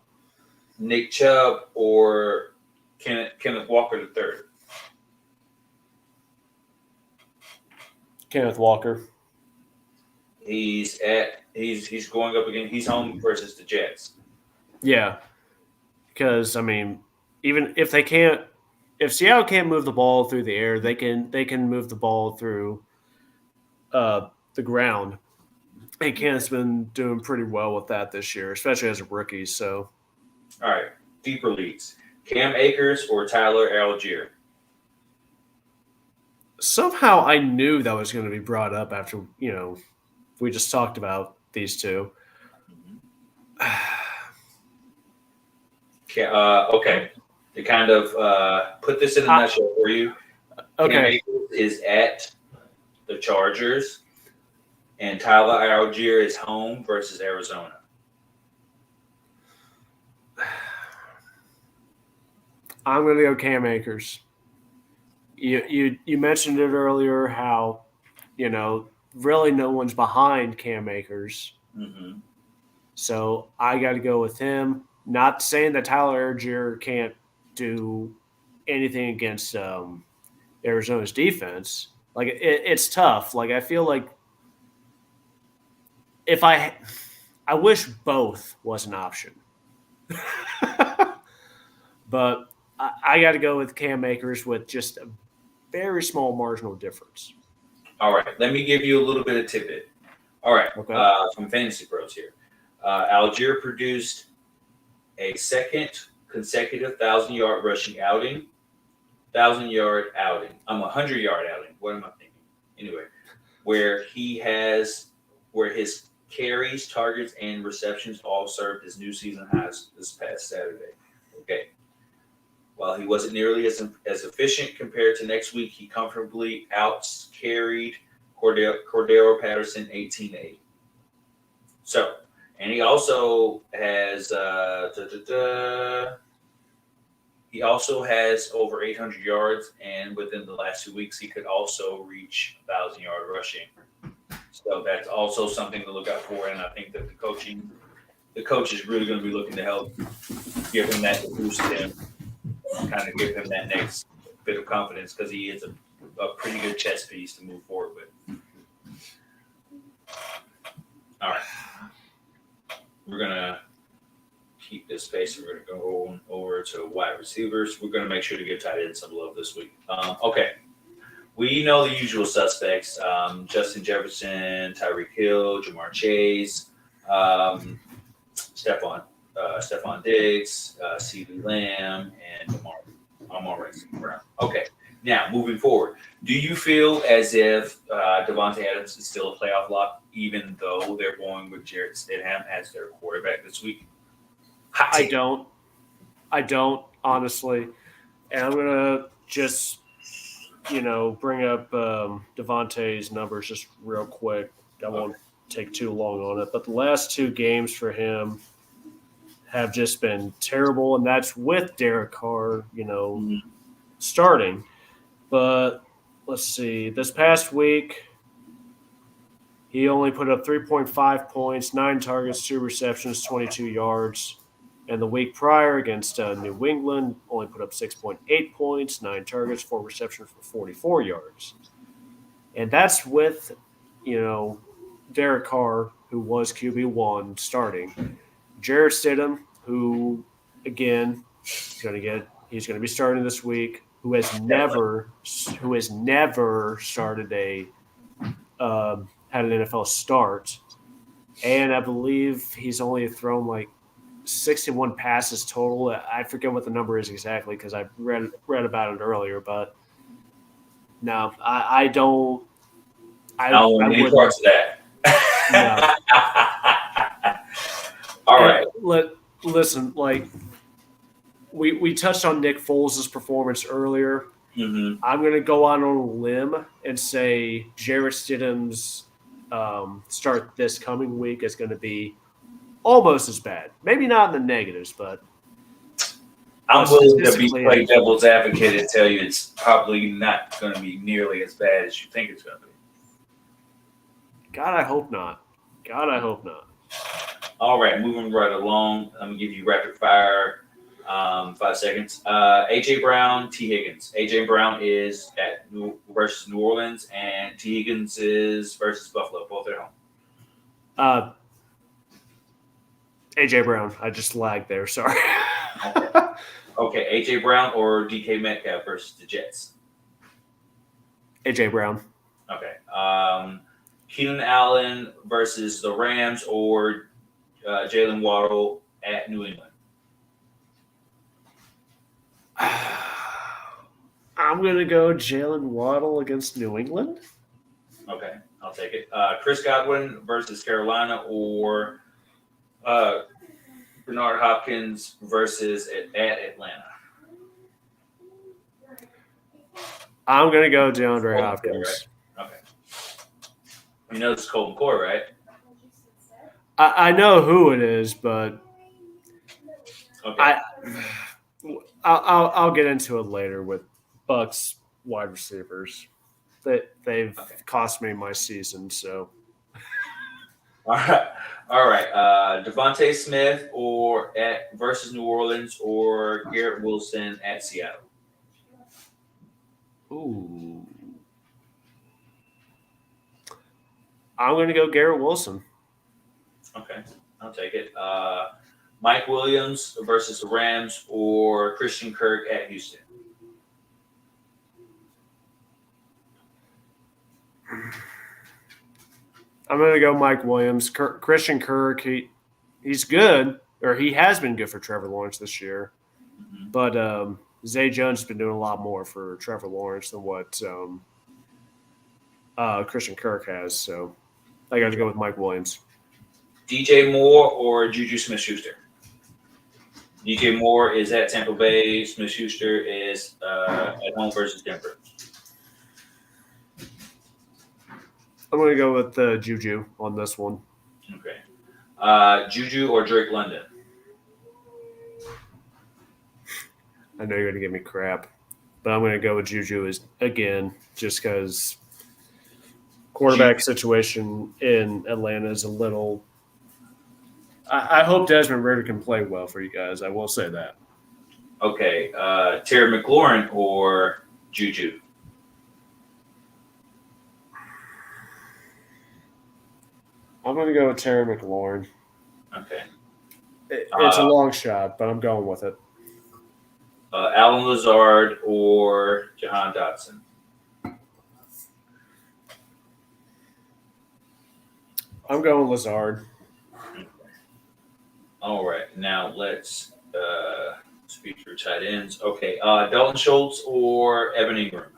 Speaker 1: Nick Chubb or Kenneth Walker III?
Speaker 2: Kenneth Walker.
Speaker 1: He's going up again. He's home versus the Jets.
Speaker 2: Yeah, because even if Seattle can't move the ball through the air, they can move the ball through the ground. And Kenneth's been doing pretty well with that this year, especially as a rookie. So,
Speaker 1: all right, deeper leagues: Cam Akers or Tyler Algier?
Speaker 2: Somehow I knew that was going to be brought up after we just talked about these two.
Speaker 1: Okay. To kind of put this in a nutshell for you,
Speaker 2: okay.
Speaker 1: Cam Akers is at the Chargers, and Tyler Algier is home versus Arizona.
Speaker 2: I'm going to go Cam Akers. You mentioned it earlier how really no one's behind Cam Akers.
Speaker 1: Mm-hmm.
Speaker 2: So I got to go with him. Not saying that Tyler Algier can't do anything against Arizona's defense. Like it's tough. Like I feel like if I wish both was an option, but I got to go with Cam Akers with just a very small marginal difference.
Speaker 1: All right, let me give you a little bit of tidbit. All right,
Speaker 2: okay.
Speaker 1: From Fantasy Pros here. Algier produced a second consecutive 1,000-yard rushing outing, 1,000-yard outing. 100-yard outing. What am I thinking? Anyway, where his carries, targets, and receptions all served as new season highs this past Saturday. Okay. While he wasn't nearly as efficient compared to next week, he comfortably out-carried Cordero Patterson 18-8. So, and he also has over 800 yards, and within the last 2 weeks, he could also reach 1,000-yard rushing. So that's also something to look out for, and I think that the coach is really going to be looking to help give him that to boost him, kind of give him that next bit of confidence because he is a pretty good chess piece to move forward with. All right. We're going to keep this pace. We're going to go over to wide receivers. We're going to make sure to give tight ends some love this week. Okay. We know the usual suspects, Justin Jefferson, Tyreek Hill, Jamar Chase, Stephon Diggs, CeeDee Lamb, and Amon-Ra Brown. Okay. Now, moving forward, do you feel as if Devontae Adams is still a playoff lock, even though they're going with Jarrett Stidham as their quarterback this week?
Speaker 2: I don't, honestly. And I'm going to just, bring up Devontae's numbers just real quick. I won't take too long on it. But the last 2 games for him have just been terrible, and that's with Derek Carr, starting. But let's see. This past week, he only put up 3.5 points, 9 targets, 2 receptions, 22 yards. And the week prior against New England, only put up 6.8 points, 9 targets, 4 receptions for 44 yards. And that's with, Derek Carr, who was QB1 starting, Jarrett Stidham, who again he's going to be starting this week,
Speaker 1: Definitely.
Speaker 2: who has never started had an NFL start, and I believe he's only thrown like 61 passes total. I forget what the number is exactly because I read about it earlier, but no, I don't.
Speaker 1: I don't
Speaker 2: I
Speaker 1: want any
Speaker 2: wouldn't.
Speaker 1: parts of
Speaker 2: No.
Speaker 1: that. All
Speaker 2: And
Speaker 1: right.
Speaker 2: listen, like we touched on Nick Foles' performance earlier.
Speaker 1: Mm-hmm.
Speaker 2: I'm going to go on a limb and say Jarrett Stidham's start this coming week is going to be almost as bad. Maybe not in the negatives, but
Speaker 1: I'm willing to be
Speaker 2: statistically
Speaker 1: play
Speaker 2: accurate.
Speaker 1: devil's advocate and tell you it's probably not going to be nearly as bad as you think it's going to be.
Speaker 2: God, I hope not. God, I hope not.
Speaker 1: All right, moving right along. I'm gonna give you rapid fire. 5 seconds. AJ Brown, T Higgins. AJ Brown is versus New Orleans, and T Higgins is versus Buffalo. Both at home.
Speaker 2: Uh, AJ Brown, I just lagged there. Sorry.
Speaker 1: Okay. Okay, AJ Brown or DK Metcalf versus the Jets.
Speaker 2: AJ Brown.
Speaker 1: Okay. Keenan Allen versus the Rams or Jalen Waddle at New England.
Speaker 2: I'm gonna go Jalen Waddle against New England.
Speaker 1: Okay, I'll take it. Chris Godwin versus Carolina or uh, Bernard Hopkins versus at Atlanta.
Speaker 2: I'm gonna go DeAndre
Speaker 1: Colt McCoy,
Speaker 2: Hopkins.
Speaker 1: right? Okay. You know this is Colt McCoy, right?
Speaker 2: I know who it is, but
Speaker 1: Okay.
Speaker 2: I I'll get into it later with Bucks wide receivers. They've
Speaker 1: Okay.
Speaker 2: cost me my season, so
Speaker 1: All right. All right. Devontae Smith or at versus New Orleans or Garrett Wilson at Seattle.
Speaker 2: ooh. I'm gonna go Garrett Wilson.
Speaker 1: Okay, I'll take it. Mike Williams versus the Rams or Christian Kirk at Houston.
Speaker 2: I'm gonna go Mike Williams. Christian Kirk, he's good, or he has been good for Trevor Lawrence this year.
Speaker 1: Mm-hmm.
Speaker 2: But Zay Jones has been doing a lot more for Trevor Lawrence than what Christian Kirk has. So I got to
Speaker 1: Okay.
Speaker 2: go with Mike Williams.
Speaker 1: DJ Moore or Juju Smith-Schuster. DJ Moore is at Tampa Bay. Smith-Schuster is at home versus Denver.
Speaker 2: I'm going to go with Juju on this one.
Speaker 1: Okay. Juju or Drake London.
Speaker 2: I know you're going to give me crap, but I'm going to go with Juju again just because quarterback situation in Atlanta is a little. I hope Desmond Ridder can play well for you guys. I will say that.
Speaker 1: Okay. Terry McLaurin or Juju.
Speaker 2: I'm going to go with Terry McLaurin.
Speaker 1: Okay.
Speaker 2: It's a long shot, but I'm going with it.
Speaker 1: Alan Lazard or Jahan Dotson.
Speaker 2: I'm going Lazard.
Speaker 1: Okay. All right. Now let's speak through tight ends. Okay. Dalton Schultz or Evan Ingram.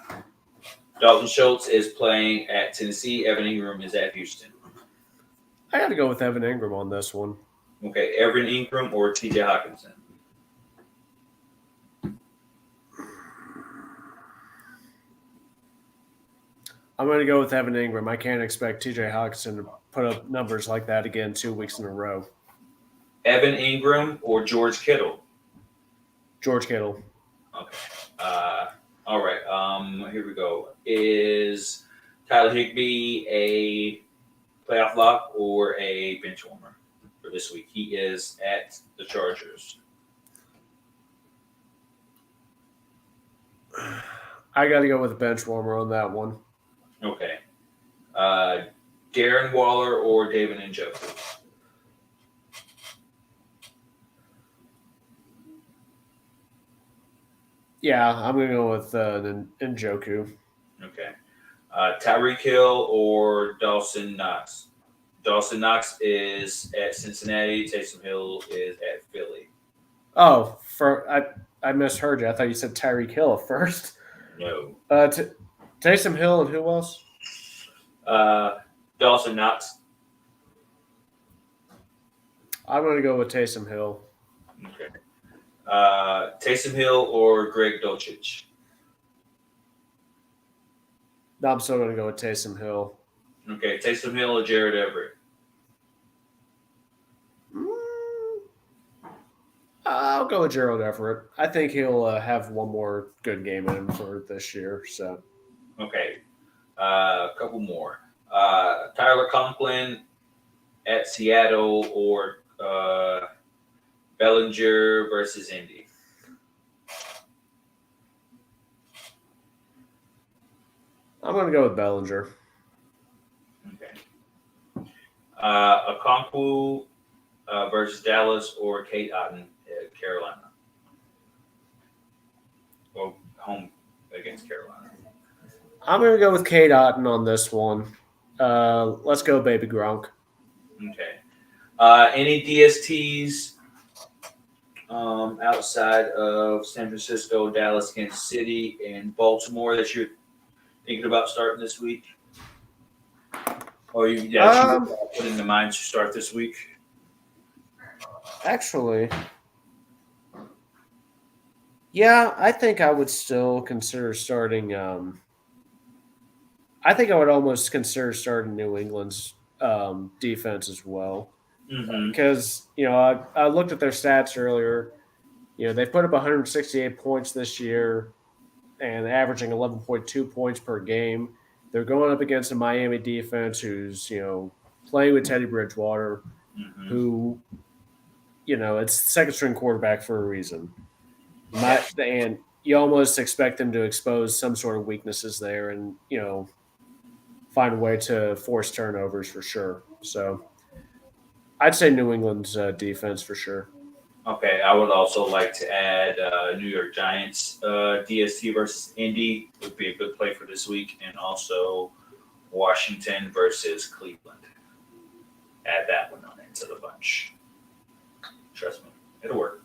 Speaker 1: Dalton Schultz is playing at Tennessee. Evan Ingram is at Houston.
Speaker 2: I got to go with Evan Ingram on this one.
Speaker 1: Okay. Evan Ingram or T.J. Hawkinson.
Speaker 2: I'm going to go with Evan Ingram. I can't expect TJ Hawkinson to put up numbers like that again 2 weeks in a row.
Speaker 1: Evan Ingram or George Kittle.
Speaker 2: George Kittle.
Speaker 1: Okay. All right. Here we go. Is Tyler Higbee a playoff lock or a bench warmer for this week? He is at the Chargers.
Speaker 2: I got to go with a bench warmer on that one.
Speaker 1: Okay. Darren Waller or David Njoku?
Speaker 2: Yeah, I'm going to go with Njoku.
Speaker 1: Okay. Tyreek Hill or Dawson Knox? Dawson Knox is at Cincinnati. Taysom Hill is at Philly.
Speaker 2: Oh, I misheard you. I thought you said Tyreek Hill at first.
Speaker 1: No.
Speaker 2: Taysom Hill and who else?
Speaker 1: Dawson Knox.
Speaker 2: I'm going to go with Taysom Hill.
Speaker 1: Okay. Taysom Hill or Greg Dulcich?
Speaker 2: No, I'm still going to go with Taysom Hill.
Speaker 1: Okay. Taysom Hill or Jared Everett?
Speaker 2: I'll go with Gerald Everett. I think he'll have one more good game in him for this year. So,
Speaker 1: Okay. A couple more. Tyler Conklin at Seattle or Bellinger versus Indy?
Speaker 2: I'm going to go with Bellinger.
Speaker 1: Okay. Okonkwo versus Dallas or Kate Otten at Carolina? Well, home against Carolina.
Speaker 2: I'm going to go with Kate Otten on this one. Let's go, baby Gronk.
Speaker 1: Okay. Any DSTs outside of San Francisco, Dallas, Kansas City, and Baltimore that you're thinking about starting this week? Or you put in the mind to start this week?
Speaker 2: Actually, yeah, I think I would still consider starting. I think I would almost consider starting New England's defense as well.
Speaker 1: Mm-hmm.
Speaker 2: Because, I looked at their stats earlier. They put up 168 points this year and averaging 11.2 points per game. They're going up against a Miami defense who's, playing with Teddy Bridgewater,
Speaker 1: Mm-hmm.
Speaker 2: who, it's second string quarterback for a reason. And you almost expect them to expose some sort of weaknesses there and, find a way to force turnovers for sure. So I'd say New England's defense for sure.
Speaker 1: Okay, I would also like to add New York Giants DST versus Indy would be a good play for this week, and also Washington versus Cleveland. Add that one on into the bunch. Trust me, it'll work.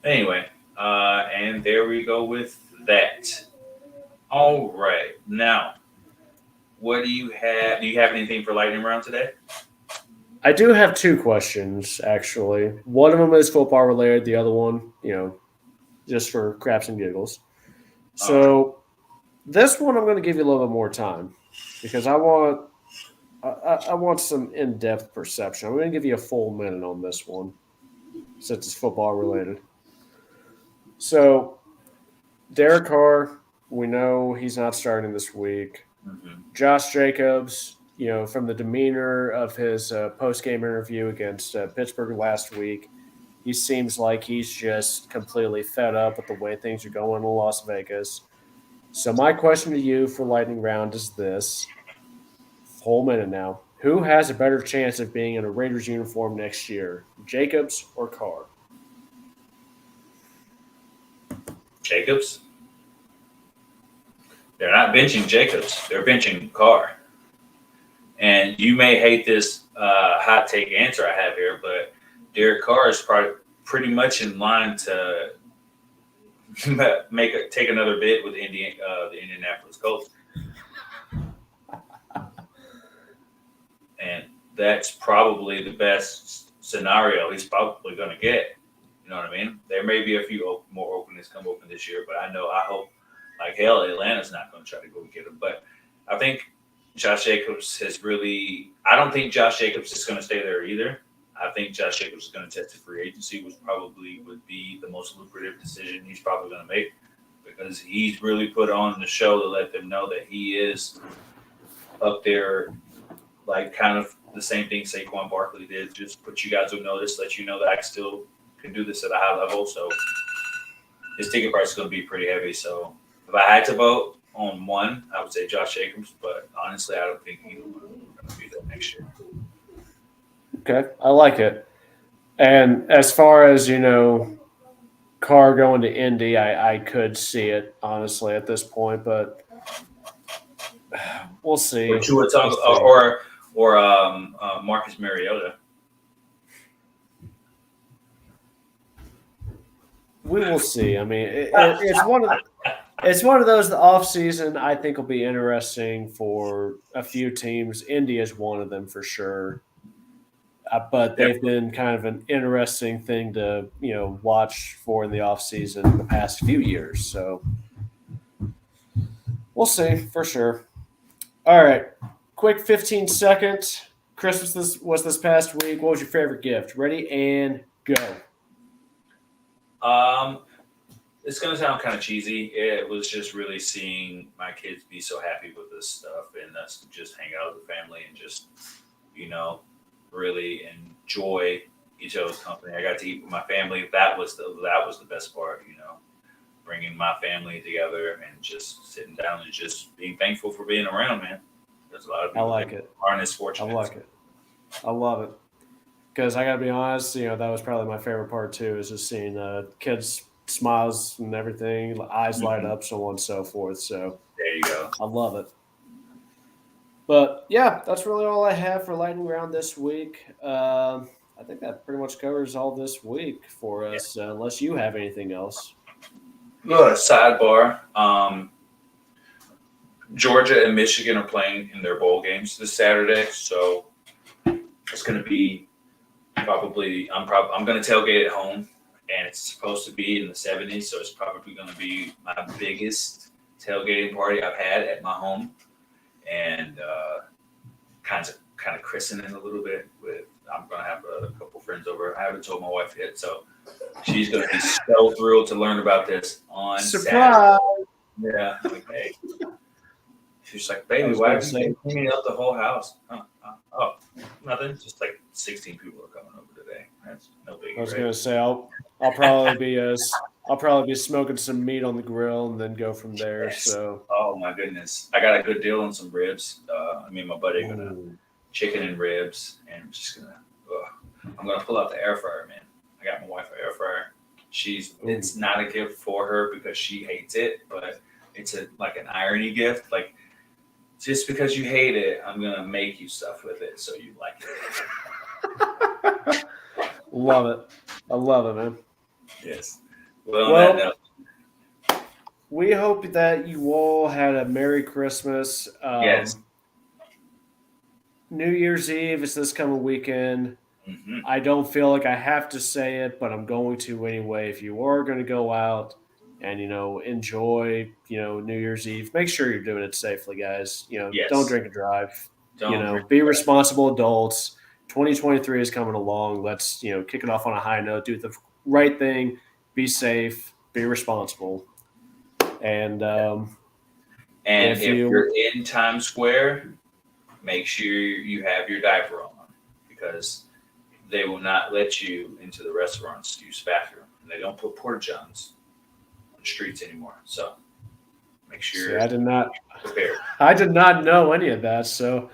Speaker 1: Anyway, and there we go with that. All right, now, what do you have? Do you have anything for lightning round today?
Speaker 2: I do have two questions, actually. One of them is football related. The other one, just for craps and giggles. So this one, I'm going to give you a little bit more time because I want some in-depth perception. I'm going to give you a full minute on this one since it's football related. So Derek Carr, we know he's not starting this week.
Speaker 1: Mm-hmm.
Speaker 2: Josh Jacobs, from the demeanor of his post-game interview against Pittsburgh last week, he seems like he's just completely fed up with the way things are going in Las Vegas. So my question to you for lightning round is this: whole minute now. Who has a better chance of being in a Raiders uniform next year, Jacobs or Carr?
Speaker 1: Jacobs. They're not benching Jacobs. They're benching Carr. And you may hate this hot take answer I have here, but Derek Carr is probably pretty much in line to take another bid with the Indianapolis Colts. And that's probably the best scenario he's probably going to get. You know what I mean? There may be a few more openings come open this year, but I hope like hell Atlanta's not going to try to go get him. But I think Josh Jacobs has really – I don't think Josh Jacobs is going to stay there either. I think Josh Jacobs is going to test the free agency, which probably would be the most lucrative decision he's probably going to make because he's really put on the show to let them know that he is up there, like kind of the same thing Saquon Barkley did, just put you guys on notice, let you know that I still can do this at a high level. So his ticket price is going to be pretty heavy. So if I had to vote, on one, I would say Josh Jacobs, but honestly, I don't think he's going to be there next year.
Speaker 2: Okay, I like it. And as far as Carr going to Indy, I could see it honestly at this point, but we'll
Speaker 1: Or
Speaker 2: see.
Speaker 1: Tua
Speaker 2: We'll
Speaker 1: Tonga,
Speaker 2: see.
Speaker 1: or Marcus Mariota.
Speaker 2: We will see. I mean, it's one of those. The off season I think will be interesting for a few teams. Indy is one of them for sure. But they've been kind of an interesting thing to watch for in the off season the past few years. So we'll see for sure. All right, quick 15 seconds. Christmas was this past week. What was your favorite gift? Ready and go.
Speaker 1: It's gonna sound kind of cheesy. It was just really seeing my kids be so happy with this stuff, and us just hang out with the family and just you know really enjoy each other's company. I got to eat with my family. That was the best part. Bringing my family together and just sitting down and just being thankful for being around, man. There's a lot of
Speaker 2: I
Speaker 1: people
Speaker 2: like
Speaker 1: that
Speaker 2: it.
Speaker 1: aren't as fortunate.
Speaker 2: I like it. I love it. Because I got to be honest, that was probably my favorite part too, is just seeing kids' smiles and everything, eyes light
Speaker 1: Mhm.
Speaker 2: up, so on and so forth. So
Speaker 1: There you go.
Speaker 2: I love it. But yeah, that's really all I have for lightning round this week. I think that pretty much covers all this week for
Speaker 1: Yeah.
Speaker 2: us, unless you have anything else.
Speaker 1: Sidebar. Georgia and Michigan are playing in their bowl games this Saturday, so it's going to be probably. I'm going to tailgate at home, and it's supposed to be in the 70s, so it's probably going to be my biggest tailgating party I've had at my home, and kind of christening a little bit with. I'm going to have a couple friends over. I haven't told my wife yet, so she's going to be so thrilled to learn about this on
Speaker 2: Surprise!
Speaker 1: Saturday. Yeah, like, hey. She's like,
Speaker 2: I
Speaker 1: baby,
Speaker 2: was
Speaker 1: why
Speaker 2: gonna
Speaker 1: have you
Speaker 2: say,
Speaker 1: been cleaning up the whole house? Oh, nothing. Just like 16 people are coming over today. That's no biggie,
Speaker 2: I was
Speaker 1: right?
Speaker 2: gonna say I'll probably be I'll probably be smoking some meat on the grill and then go from there.
Speaker 1: Yes.
Speaker 2: So,
Speaker 1: Oh my goodness, I got a good deal on some ribs. Me and my buddy are gonna
Speaker 2: ooh,
Speaker 1: chicken and ribs, and I'm gonna pull out the air fryer, man. I got my wife an air fryer.
Speaker 2: ooh.
Speaker 1: It's not a gift for her because she hates it, but it's like an irony gift. Like, just because you hate it, I'm gonna make you stuff with it so you like it.
Speaker 2: Love it. I love it, man.
Speaker 1: Yes. Well, on that
Speaker 2: Well,
Speaker 1: note,
Speaker 2: we hope that you all had a Merry Christmas.
Speaker 1: yes.
Speaker 2: New Year's Eve is this coming weekend.
Speaker 1: Hmm.
Speaker 2: I don't feel like I have to say it, but I'm going to anyway. If you are going to go out and enjoy New Year's Eve, make sure you're doing it safely, guys. Don't
Speaker 1: Yes.
Speaker 2: drink and drive.
Speaker 1: Don't drink.
Speaker 2: Be responsible adults. 2023 is coming along. Let's kick it off on a high note. Do the right thing. Be safe. Be responsible. And
Speaker 1: And
Speaker 2: if
Speaker 1: if
Speaker 2: you
Speaker 1: you're in Times Square, make sure you have your diaper on because they will not let you into the restaurants to use the bathroom. And they don't put porta johns on the streets anymore. So make
Speaker 2: see,
Speaker 1: sure you're prepared.
Speaker 2: I did not know any of that. So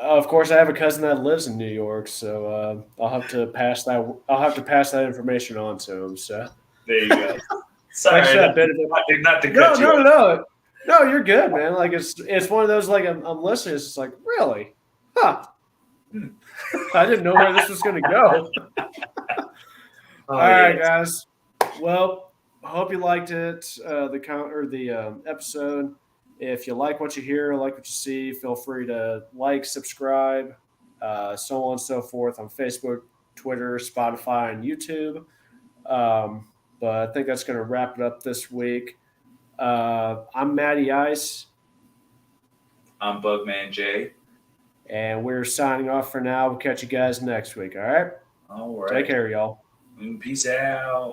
Speaker 2: of course, I have a cousin that lives in New York, so I'll have to pass that. I'll have to pass that information on to him. So
Speaker 1: There you go.
Speaker 2: thanks for
Speaker 1: Sorry,
Speaker 2: that bit of it.
Speaker 1: not to
Speaker 2: No,
Speaker 1: cut you
Speaker 2: no, no,
Speaker 1: off.
Speaker 2: no, no. You're good, man. Like it's one of those like I'm listening. It's just like really, huh?
Speaker 1: Hmm.
Speaker 2: I didn't know where this was going to go.
Speaker 1: Oh,
Speaker 2: All right,
Speaker 1: yes.
Speaker 2: guys. Well, I hope you liked it. The episode. If you like what you hear, like what you see, feel free to like, subscribe, so on and so forth on Facebook, Twitter, Spotify, and YouTube. But I think that's going to wrap it up this week. I'm Matty Ice,
Speaker 1: I'm Bugman J.
Speaker 2: and we're signing off for now. We'll catch you guys next week. All right.
Speaker 1: All
Speaker 2: Take
Speaker 1: right.
Speaker 2: care, y'all.
Speaker 1: Peace out.